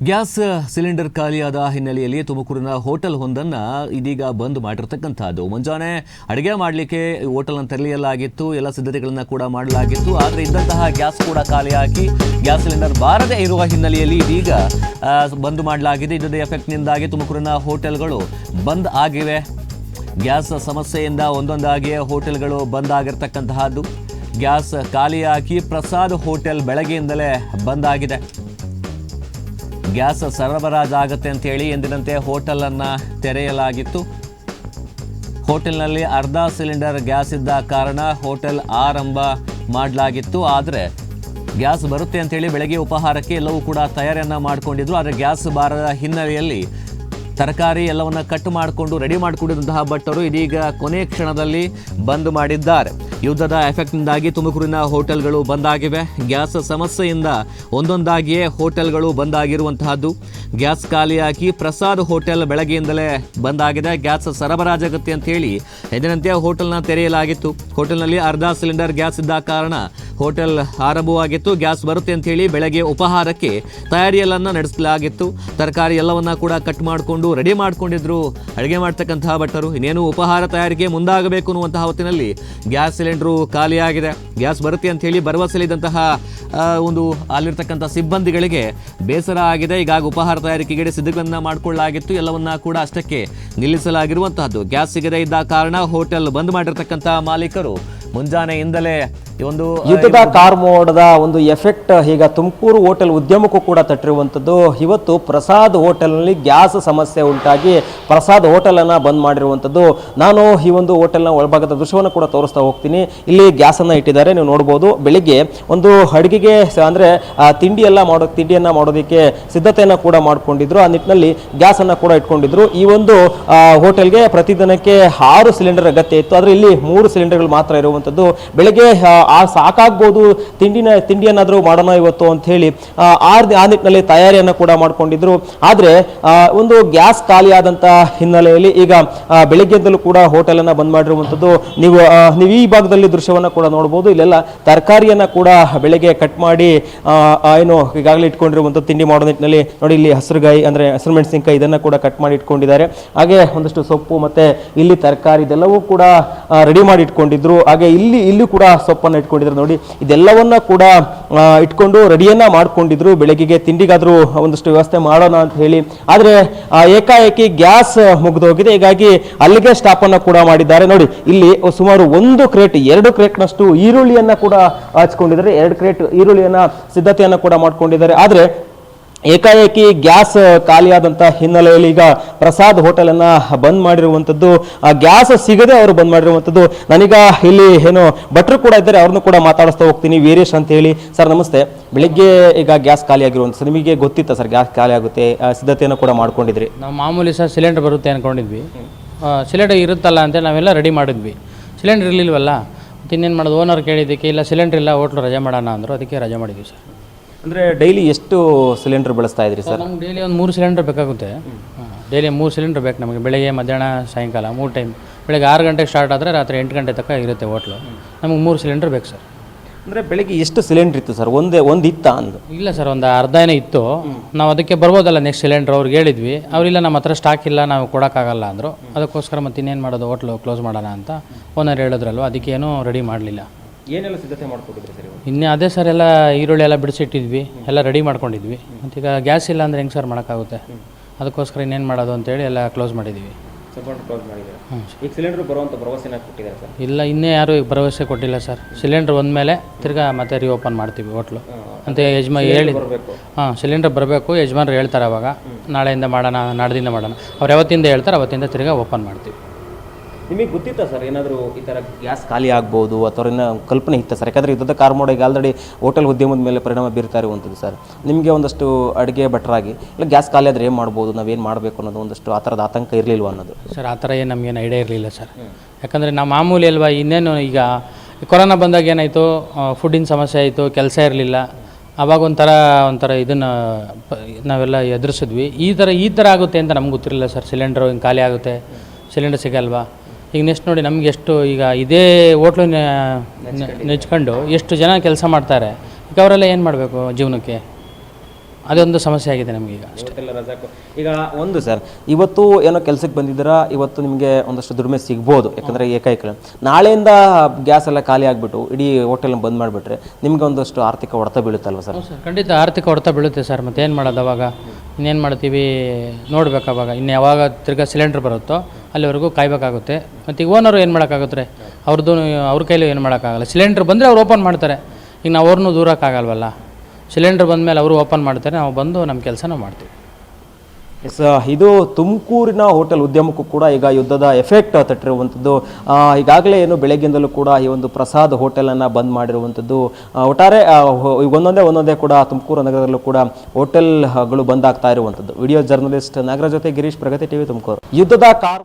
Gas cylinder ಖಾಲಿಯಾದ ಹಿನ್ನೆಲೆಯಲ್ಲಿ ತುಮಕೂರಿನ hotel ಒಂದನ್ನು ಇದೀಗ ಬಂದ್ ಮಾಡಿರತಕ್ಕಂಥದ್ದು. ಮುಂಜಾನೆ ಅಡುಗೆ ಮಾಡಲಿಕ್ಕೆ ಹೋಟೆಲ್ನ ತೆರೆಯಲಾಗಿತ್ತು, ಎಲ್ಲ ಸಿದ್ಧತೆಗಳನ್ನು ಕೂಡ ಮಾಡಲಾಗಿತ್ತು. ಆದರೆ ಇದ್ದಂತಹ ಗ್ಯಾಸ್ ಕೂಡ ಖಾಲಿಯಾಗಿ ಗ್ಯಾಸ್ ಸಿಲಿಂಡರ್ ಬಾರದೇ ಇರುವ ಹಿನ್ನೆಲೆಯಲ್ಲಿ ಇದೀಗ ಬಂದ್ ಮಾಡಲಾಗಿದೆ. ಇದರ ಎಫೆಕ್ಟ್ನಿಂದಾಗಿ ತುಮಕೂರಿನ ಹೋಟೆಲ್ಗಳು ಬಂದ್ ಆಗಿವೆ. ಗ್ಯಾಸ್ ಸಮಸ್ಯೆಯಿಂದ ಒಂದೊಂದಾಗಿ ಹೋಟೆಲ್ಗಳು ಬಂದ್ ಆಗಿರ್ತಕ್ಕಂತಹದ್ದು. ಗ್ಯಾಸ್ ಖಾಲಿಯಾಗಿ ಪ್ರಸಾದ್ ಹೋಟೆಲ್ ಬೆಳಗ್ಗೆಯಿಂದಲೇ ಬಂದ್ ಆಗಿದೆ. ಗ್ಯಾಸ್ ಸರಬರಾಜಾಗುತ್ತೆ ಅಂತೇಳಿ ಎಂದಿನಂತೆ ಹೋಟೆಲನ್ನು ತೆರೆಯಲಾಗಿತ್ತು. ಹೋಟೆಲ್ನಲ್ಲಿ ಅರ್ಧ ಸಿಲಿಂಡರ್ ಗ್ಯಾಸ್ ಇದ್ದ ಕಾರಣ ಹೋಟೆಲ್ ಆರಂಭ ಮಾಡಲಾಗಿತ್ತು. ಆದರೆ ಗ್ಯಾಸ್ ಬರುತ್ತೆ ಅಂತೇಳಿ ಬೆಳಗ್ಗೆ ಉಪಹಾರಕ್ಕೆ ಎಲ್ಲವೂ ಕೂಡ ತಯಾರಿಯನ್ನು ಮಾಡಿಕೊಂಡಿದ್ರು. ಆದರೆ ಗ್ಯಾಸ್ ಬಾರದ ಹಿನ್ನೆಲೆಯಲ್ಲಿ ತರಕಾರಿ ಎಲ್ಲವನ್ನು ಕಟ್ ಮಾಡಿಕೊಂಡು ರೆಡಿ ಮಾಡಿಕೊಂಡಿದ್ದಂತಹ ಭಟ್ಟರು ಇದೀಗ ಕೊನೆ ಕ್ಷಣದಲ್ಲಿ ಬಂದ್ ಮಾಡಿದ್ದಾರೆ. ಯುದ್ಧದ ಎಫೆಕ್ಟ್ನಿಂದಾಗಿ ತುಮಕೂರಿನ ಹೋಟೆಲ್ಗಳು ಬಂದಾಗಿವೆ. ಗ್ಯಾಸ್ ಸಮಸ್ಯೆಯಿಂದ ಒಂದೊಂದಾಗಿಯೇ ಹೋಟೆಲ್ಗಳು ಬಂದಾಗಿರುವಂತಹದ್ದು. ಗ್ಯಾಸ್ ಖಾಲಿಯಾಗಿ ಪ್ರಸಾದ್ ಹೋಟೆಲ್ ಬೆಳಗ್ಗೆಯಿಂದಲೇ ಬಂದಾಗಿದೆ. ಗ್ಯಾಸ್ ಸರಬರಾಜಾಗುತ್ತೆ ಅಂತ ಹೇಳಿ ಎಂದಿನಂತೆ ಹೋಟೆಲ್ನ ತೆರೆಯಲಾಗಿತ್ತು. ಹೋಟೆಲ್ನಲ್ಲಿ ಅರ್ಧ ಸಿಲಿಂಡರ್ ಗ್ಯಾಸ್ ಇದ್ದ ಕಾರಣ ಹೋಟೆಲ್ ಆರಂಭವಾಗಿತ್ತು. ಗ್ಯಾಸ್ ಬರುತ್ತೆ ಅಂತ ಹೇಳಿ ಬೆಳಗ್ಗೆ ಉಪಹಾರಕ್ಕೆ ತಯಾರಿಯೆಲ್ಲನ್ನು ನಡೆಸಲಾಗಿತ್ತು. ತರಕಾರಿ ಎಲ್ಲವನ್ನ ಕೂಡ ಕಟ್ ಮಾಡಿಕೊಂಡು ರೆಡಿ ಮಾಡ್ಕೊಂಡಿದ್ರು ಅಡುಗೆ ಮಾಡ್ತಕ್ಕಂತಹ ಭಟ್ಟರು. ಇನ್ನೇನು ಉಪಹಾರ ತಯಾರಿಗೆ ಮುಂದಾಗಬೇಕು ಅನ್ನುವಂತಹ ಹೊತ್ತಿನಲ್ಲಿ ಗ್ಯಾಸ್ ಸಿಲಿಂಡರು ಖಾಲಿಯಾಗಿದೆ. ಗ್ಯಾಸ್ ಬರುತ್ತೆ ಅಂತ ಹೇಳಿ ಭರವಸೆಲಿದ್ದಂತಹ ಅಲ್ಲಿರ್ತಕ್ಕಂಥ ಸಿಬ್ಬಂದಿಗಳಿಗೆ ಬೇಸರ ಆಗಿದೆ. ಹೀಗಾಗಿ ಉಪಹಾರ ತಯಾರಿಕೆಗೆ ಸಿದ್ಧತೆಗಳನ್ನು ಮಾಡಿಕೊಳ್ಳಲಾಗಿತ್ತು. ಎಲ್ಲವನ್ನ ಕೂಡ ಅಷ್ಟಕ್ಕೆ ನಿಲ್ಲಿಸಲಾಗಿರುವಂತಹದ್ದು. ಗ್ಯಾಸ್ ಸಿಗದೇ ಇದ್ದ ಕಾರಣ ಹೋಟೆಲ್ ಬಂದ್ ಮಾಡಿರ್ತಕ್ಕಂಥ ಮಾಲೀಕರು ಮುಂಜಾನೆಯಿಂದಲೇ ಯುದ್ಧದ ಕಾರ್ಮೋಡದ ಒಂದು ಎಫೆಕ್ಟ್ ಈಗ ತುಮಕೂರು ಹೋಟೆಲ್ ಉದ್ಯಮಕ್ಕೂ ಕೂಡ ತಟ್ಟಿರುವಂಥದ್ದು. ಇವತ್ತು ಪ್ರಸಾದ್ ಹೋಟೆಲ್ನಲ್ಲಿ ಗ್ಯಾಸ್ ಸಮಸ್ಯೆ ಉಂಟಾಗಿ ಪ್ರಸಾದ್ ಹೋಟೆಲನ್ನು ಬಂದ್ ಮಾಡಿರುವಂಥದ್ದು. ನಾನು ಈ ಒಂದು ಹೋಟೆಲ್ನ ಒಳಭಾಗದ ದೃಶ್ಯವನ್ನು ಕೂಡ ತೋರಿಸ್ತಾ ಹೋಗ್ತೀನಿ. ಇಲ್ಲಿ ಗ್ಯಾಸನ್ನು ಇಟ್ಟಿದ್ದಾರೆ, ನೀವು ನೋಡ್ಬೋದು. ಬೆಳಿಗ್ಗೆ ಒಂದು ಅಡುಗೆಗೆ ಅಂದರೆ ತಿಂಡಿಯನ್ನು ಮಾಡೋದಕ್ಕೆ ಸಿದ್ಧತೆಯನ್ನು ಕೂಡ ಮಾಡ್ಕೊಂಡಿದ್ರು. ಆ ನಿಟ್ಟಿನಲ್ಲಿ ಗ್ಯಾಸನ್ನು ಕೂಡ ಇಟ್ಕೊಂಡಿದ್ರು. ಈ ಒಂದು ಹೋಟೆಲ್ಗೆ ಪ್ರತಿದಿನಕ್ಕೆ 6 ಸಿಲಿಂಡರ್ ಅಗತ್ಯ ಇತ್ತು. ಆದರೆ ಇಲ್ಲಿ 3 ಸಿಲಿಂಡರ್ಗಳು ಮಾತ್ರ ಇರುವಂಥದ್ದು. ಬೆಳಿಗ್ಗೆ ಸಾಕಾಗ್ಬೋದು, ತಿಂಡಿಯನ್ನಾದರೂ ಮಾಡೋಣ ಇವತ್ತು ಅಂತ ಹೇಳಿ ಆ ನಿಟ್ಟಿನಲ್ಲಿ ತಯಾರಿಯನ್ನು ಕೂಡ ಮಾಡ್ಕೊಂಡಿದ್ರು. ಆದರೆ ಒಂದು ಗ್ಯಾಸ್ ಖಾಲಿಯಾದಂಥ ಹಿನ್ನೆಲೆಯಲ್ಲಿ ಈಗ ಬೆಳಿಗ್ಗೆಯಿಂದಲೂ ಕೂಡ ಹೋಟೆಲನ್ನು ಬಂದ್ ಮಾಡಿರುವಂಥದ್ದು. ನೀವು ಈ ಭಾಗದಲ್ಲಿ ದೃಶ್ಯವನ್ನು ಕೂಡ ನೋಡ್ಬೋದು. ಇಲ್ಲೆಲ್ಲ ತರಕಾರಿಯನ್ನು ಕೂಡ ಬೆಳಗ್ಗೆ ಕಟ್ ಮಾಡಿ ಈಗಾಗಲೇ ಇಟ್ಕೊಂಡಿರುವಂಥದ್ದು. ತಿಂಡಿ ಮಾಡೋ ನಿಟ್ಟಿನಲ್ಲಿ ನೋಡಿ, ಇಲ್ಲಿ ಹಸಿರುಗಾಯಿ ಅಂದರೆ ಹಸಿರು ಮೆಣಸಿನಕಾಯಿ ಇದನ್ನು ಕೂಡ ಕಟ್ ಮಾಡಿ ಇಟ್ಕೊಂಡಿದ್ದಾರೆ. ಹಾಗೆ ಒಂದಷ್ಟು ಸೊಪ್ಪು ಮತ್ತು ಇಲ್ಲಿ ತರಕಾರಿ ಇದೆಲ್ಲವೂ ಕೂಡ ರೆಡಿ ಮಾಡಿ ಇಟ್ಕೊಂಡಿದ್ರು. ಹಾಗೆ ಇಲ್ಲಿ ಕೂಡ ಸೊಪ್ಪನ್ನು ಇಟ್ಕೊಂಡಿದ್ರು. ನೋಡಿ, ಇದೆಲ್ಲವನ್ನ ಕೂಡ ಇಟ್ಕೊಂಡು ರೆಡಿಯನ್ನ ಮಾಡ್ಕೊಂಡಿದ್ರು. ಬೆಳಗ್ಗೆಗೆ ತಿಂಡಿಗಾದ್ರೂ ಒಂದಷ್ಟು ವ್ಯವಸ್ಥೆ ಮಾಡೋಣ ಅಂತ ಹೇಳಿ. ಆದರೆ ಏಕಾಏಕಿ ಗ್ಯಾಸ್ ಮುಗಿದೋಗಿದೆ. ಹೀಗಾಗಿ ಅಲ್ಲಿಗೆ ಸ್ಟಾಪ್ ಅನ್ನ ಕೂಡ ಮಾಡಿದ್ದಾರೆ. ನೋಡಿ, ಇಲ್ಲಿ ಸುಮಾರು 2 ಕ್ರೇಟ್ನಷ್ಟು ಈರುಳ್ಳಿಯನ್ನ ಕೂಡ ಹಚ್ಕೊಂಡಿದ್ದಾರೆ. 2 ಕ್ರೇಟ್ ಈರುಳ್ಳಿಯನ್ನ ಸಿದ್ಧತೆಯನ್ನ ಕೂಡ ಮಾಡ್ಕೊಂಡಿದ್ದಾರೆ. ಆದರೆ ಏಕಾಏಕಿ ಗ್ಯಾಸ್ ಖಾಲಿಯಾದಂಥ ಹಿನ್ನೆಲೆಯಲ್ಲಿ ಈಗ ಪ್ರಸಾದ್ ಹೋಟೆಲ್ ಬಂದ್ ಮಾಡಿರುವಂಥದ್ದು. ಗ್ಯಾಸ್ ಸಿಗದೆ ಅವರು ಬಂದ್ ಮಾಡಿರುವಂಥದ್ದು. ನಾನೀಗ ಇಲ್ಲಿ ಭಟ್ರು ಕೂಡ ಇದ್ದಾರೆ, ಅವ್ರನ್ನು ಕೂಡ ಮಾತಾಡಿಸ್ತಾ ಹೋಗ್ತೀನಿ. ವೀರೇಶ್ ಅಂತ ಹೇಳಿ. ಸರ್ ನಮಸ್ತೆ. ಬೆಳಿಗ್ಗೆ ಈಗ ಗ್ಯಾಸ್ ಖಾಲಿ ಆಗಿರುವಂಥ ನಿಮಗೆ ಗೊತ್ತಿತ್ತ ಸರ್ ಗ್ಯಾಸ್ ಖಾಲಿ ಆಗುತ್ತೆ, ಸಿದ್ಧತೆಯನ್ನು ಕೂಡ ಮಾಡ್ಕೊಂಡಿದ್ರಿ? ನಾವು ಮಾಮೂಲಿ ಸರ್ ಸಿಲಿಂಡರ್ ಬರುತ್ತೆ ಅಂದ್ಕೊಂಡಿದ್ವಿ. ಸಿಲಿಂಡರ್ ಇರುತ್ತಲ್ಲ ಅಂತೇಳಿ ನಾವೆಲ್ಲ ರೆಡಿ ಮಾಡಿದ್ವಿ. ಸಿಲಿಂಡರ್ ಇರಲಿಲ್ವಲ್ಲ, ಇನ್ನೇನು ಮಾಡೋದು? ಓನರ್ ಕೇಳಿದ್ದಕ್ಕೆ ಇಲ್ಲ ಸಿಲಿಂಡರ್ ಇಲ್ಲ, ಹೋಟ್ಲು ರಜೆ ಮಾಡೋಣ ಅಂದರು. ಅದಕ್ಕೆ ರಜೆ ಮಾಡಿದ್ವಿ ಸರ್. ಅಂದರೆ ಡೈಲಿ ಎಷ್ಟು ಸಿಲಿಂಡರ್ ಬಳಸ್ತಾ ಇದ್ರಿ ಸರ್? ನಮ್ಗೆ ಡೈಲಿ ಒಂದು 3 ಸಿಲಿಂಡರ್ ಬೇಕಾಗುತ್ತೆ. ಡೈಲಿ 3 ಸಿಲಿಂಡರ್ ಬೇಕು ನಮಗೆ. ಬೆಳಗ್ಗೆ, ಮಧ್ಯಾಹ್ನ, ಸಾಯಂಕಾಲ 3 ಟೈಮ್. ಬೆಳಗ್ಗೆ 6 ಗಂಟೆಗೆ ಸ್ಟಾರ್ಟ್ ಆದರೆ ರಾತ್ರಿ 8 ಗಂಟೆ ತನಕ ಇರುತ್ತೆ ಹೋಟ್ಲು. ನಮಗೆ 3 ಸಿಲಿಂಡರ್ ಬೇಕು ಸರ್. ಅಂದರೆ ಬೆಳಗ್ಗೆ ಎಷ್ಟು ಸಿಲಿಂಡರ್ ಇತ್ತು ಸರ್? ಒಂದು ಇತ್ತಾ ಅಂದು? ಇಲ್ಲ ಸರ್, ಒಂದು ಅರ್ಧನೇ ಇತ್ತು. ನಾವು ಅದಕ್ಕೆ ಬರ್ಬೋದಲ್ಲ ನೆಕ್ಸ್ಟ್ ಸಿಲಿಂಡರ್ ಅವ್ರಿಗೆ ಹೇಳಿದ್ವಿ. ಅವರಿಲ್ಲ, ನಮ್ಮ ಹತ್ರ ಸ್ಟಾಕ್ ಇಲ್ಲ, ನಾವು ಕೊಡೋಕ್ಕಾಗಲ್ಲ ಅಂದರು. ಅದಕ್ಕೋಸ್ಕರ ಮತ್ತೆ ಇನ್ನೇನು ಮಾಡೋದು, ಹೋಟ್ಲು ಕ್ಲೋಸ್ ಮಾಡೋಣ ಅಂತ ಓನರ್ ಹೇಳಿದ್ರಲ್ವ, ಅದಕ್ಕೇನು ರೆಡಿ ಮಾಡಲಿಲ್ಲ. ಏನೆಲ್ಲ ಸಿದ್ಧತೆ ಮಾಡ್ಕೊಂಡಿದ್ರಿ ಸರ್? ಇನ್ನೇ ಅದೇ ಸರ್, ಎಲ್ಲ ಈರುಳ್ಳಿ ಎಲ್ಲ ಬಿಡಿಸಿಟ್ಟಿದ್ವಿ, ಎಲ್ಲ ರೆಡಿ ಮಾಡ್ಕೊಂಡಿದ್ವಿ. ಮತ್ತೀಗ ಗ್ಯಾಸ್ ಇಲ್ಲ ಅಂದರೆ ಹೆಂಗೆ ಸರ್ ಮಾಡೋಕ್ಕಾಗುತ್ತೆ? ಅದಕ್ಕೋಸ್ಕರ ಇನ್ನೇನು ಮಾಡೋದು ಅಂತೇಳಿ ಎಲ್ಲ ಕ್ಲೋಸ್ ಮಾಡಿದ್ದೀವಿ. ಈಗ ಸಿಲಿಂಡರ್ ಬರುವಂಥ ಭರವಸೆನ ಕೊಟ್ಟಿದ್ದಾರೆ ಸರ್? ಇಲ್ಲ, ಇನ್ನೇ ಯಾರು ಭರವಸೆ ಕೊಟ್ಟಿಲ್ಲ ಸರ್. ಸಿಲಿಂಡರ್ ಒಂದಮೇಲೆ ತಿರ್ಗಾ ಮತ್ತೆ ರೀಓಪನ್ ಮಾಡ್ತೀವಿ ಹೋಟ್ಲು ಅಂತ ಯಜಮಾನ್ ಹೇಳಿ. ಸಿಲಿಂಡರ್ ಬರಬೇಕು, ಯಜಮಾನ್ರು ಹೇಳ್ತಾರೆ. ಅವಾಗ ನಾಳೆಯಿಂದ ಮಾಡೋಣ, ನಾಡ್ದಿಂದ ಮಾಡೋಣ, ಅವ್ರು ಯಾವತ್ತಿಂದ ಹೇಳ್ತಾರೆ ಅವತ್ತಿಂದ ತಿರ್ಗಾ ಓಪನ್ ಮಾಡ್ತೀವಿ. ನಿಮಗೆ ಗೊತ್ತಿತ್ತಾ ಸರ್ ಏನಾದರೂ ಈ ಥರ ಗ್ಯಾಸ್ ಖಾಲಿ ಆಗ್ಬೋದು ಅಥವಾ ಕಲ್ಪನೆ ಇತ್ತ ಸರ್? ಯಾಕಂದರೆ ಯುದ್ಧದ ಕಾರ್ಮೋಡ ಈಗ ಆಲ್ರೆಡಿ ಹೋಟೆಲ್ ಉದ್ಯಮದ ಮೇಲೆ ಪರಿಣಾಮ ಬೀರ್ತಾ ಇರುವಂಥದ್ದು ಸರ್. ನಿಮಗೆ ಒಂದಷ್ಟು ಅಡುಗೆ ಭಟ್ರಾಗಿ ಇಲ್ಲ ಗ್ಯಾಸ್ ಖಾಲಿ ಆದರೆ ಏನು ಮಾಡ್ಬೋದು, ನಾವೇನು ಮಾಡಬೇಕು ಅನ್ನೋದು ಒಂದಷ್ಟು ಆ ಥರದ ಆತಂಕ ಇರಲಿಲ್ವ ಅನ್ನೋದು? ಸರ್, ಆ ಥರ ಏನು ನಮಗೇನು ಐಡಿಯಾ ಇರಲಿಲ್ಲ ಸರ್. ಯಾಕಂದರೆ ನಾವು ಮಾಮೂಲಿ ಅಲ್ವಾ. ಇನ್ನೇನು ಈಗ ಕೊರೋನಾ ಬಂದಾಗ ಏನಾಯಿತು, ಫುಡ್ಡಿನ ಸಮಸ್ಯೆ ಆಯಿತು, ಕೆಲಸ ಇರಲಿಲ್ಲ. ಆವಾಗ ಒಂಥರ ಇದನ್ನು ನಾವೆಲ್ಲ ಎದುರಿಸಿದ್ವಿ. ಈ ಥರ ಆಗುತ್ತೆ ಅಂತ ನಮ್ಗೆ ಗೊತ್ತಿರಲಿಲ್ಲ ಸರ್. ಸಿಲಿಂಡ್ರು ಹಿಂಗೆ ಖಾಲಿ ಆಗುತ್ತೆ, ಸಿಲಿಂಡರ್ ಸಿಗಲ್ವಾ. ಈಗ ನೆಕ್ಸ್ಟ್ ನೋಡಿ, ನಮ್ಗೆ ಎಷ್ಟು ಈಗ ಇದೇ ಹೋಟ್ಲು ನೆಚ್ಕೊಂಡು ಎಷ್ಟು ಜನ ಕೆಲಸ ಮಾಡ್ತಾರೆ. ಈಗ ಅವರೆಲ್ಲ ಏನು ಮಾಡಬೇಕು ಜೀವನಕ್ಕೆ? ಅದೊಂದು ಸಮಸ್ಯೆ ಆಗಿದೆ ನಮಗೆ ಈಗ ಅಷ್ಟೇ. ಈಗ ಒಂದು ಸರ್, ಇವತ್ತು ಏನೋ ಕೆಲಸಕ್ಕೆ ಬಂದಿದ್ದೀರಾ, ಇವತ್ತು ನಿಮಗೆ ಒಂದಷ್ಟು ದುಡಿಮೆ ಸಿಗ್ಬೋದು, ಯಾಕಂದರೆ ಏಕೈಕ. ನಾಳೆಯಿಂದ ಗ್ಯಾಸ್ ಎಲ್ಲ ಖಾಲಿ ಆಗಿಬಿಟ್ಟು ಇಡೀ ಹೋಟೆಲ್ನ ಬಂದ್ ಮಾಡಿಬಿಟ್ರೆ ನಿಮ್ಗೆ ಒಂದಷ್ಟು ಆರ್ಥಿಕ ಹೊಡೆತ ಬೀಳುತ್ತಲ್ವ ಸರ್? ಸರ್ ಖಂಡಿತ ಆರ್ಥಿಕ ಹೊಡೆತ ಬೀಳುತ್ತೆ ಸರ್. ಮತ್ತೆ ಏನು ಮಾಡೋದು ಅವಾಗ? ಇನ್ನೇನು ಮಾಡ್ತೀವಿ ನೋಡ್ಬೇಕು. ಅವಾಗ ಇನ್ನು ಯಾವಾಗ ತಿರ್ಗಾ ಸಿಲಿಂಡ್ರ್ ಬರುತ್ತೋ ಅಲ್ಲಿವರೆಗೂ ಕಾಯಬೇಕಾಗುತ್ತೆ. ಮತ್ತು ಈಗ ಓನರು ಏನು ಮಾಡೋಕ್ಕಾಗುತ್ತೆ? ಅವ್ರ ಕೈಲೂ ಏನು ಮಾಡೋಕ್ಕಾಗಲ್ಲ. ಸಿಲಿಂಡ್ರ್ ಬಂದರೆ ಅವ್ರು ಓಪನ್ ಮಾಡ್ತಾರೆ. ಈಗ ನಾವು ಅವ್ರನ್ನೂ ದೂರಕ್ಕಾಗಲ್ವಲ್ಲ. ಸಿಲಿಂಡ್ರ್ ಬಂದಮೇಲೆ ಅವರು ಓಪನ್ ಮಾಡ್ತಾರೆ, ನಾವು ಬಂದು ನಮ್ಮ ಕೆಲಸ ನಾವು ಮಾಡ್ತೀವಿ. ಎಸ್, ಇದು ತುಮಕೂರಿನ ಹೋಟೆಲ್ ಉದ್ಯಮಕ್ಕೂ ಕೂಡ ಈಗ ಯುದ್ಧದ ಎಫೆಕ್ಟ್ ತಟ್ಟಿರುವಂಥದ್ದು. ಈಗಾಗಲೇ ಏನು ಬೆಳಗ್ಗಿಂದಲೂ ಕೂಡ ಈ ಒಂದು ಪ್ರಸಾದ್ ಹೋಟೆಲನ್ನು ಬಂದ್ ಮಾಡಿರುವಂಥದ್ದು. ಒಟ್ಟಾರೆ ಒಂದೊಂದೇ ಕೂಡ ತುಮಕೂರು ನಗರದಲ್ಲೂ ಕೂಡ ಹೋಟೆಲ್ಗಳು ಬಂದ್ ಆಗ್ತಾ ಇರುವಂಥದ್ದು. ವಿಡಿಯೋ ಜರ್ನಲಿಸ್ಟ್ ನಾಗರಾಜ್ ಜೊತೆ ಗಿರೀಶ್, ಪ್ರಗತಿ ಟಿವಿ ತುಮಕೂರು. ಯುದ್ಧದ ಕಾರ್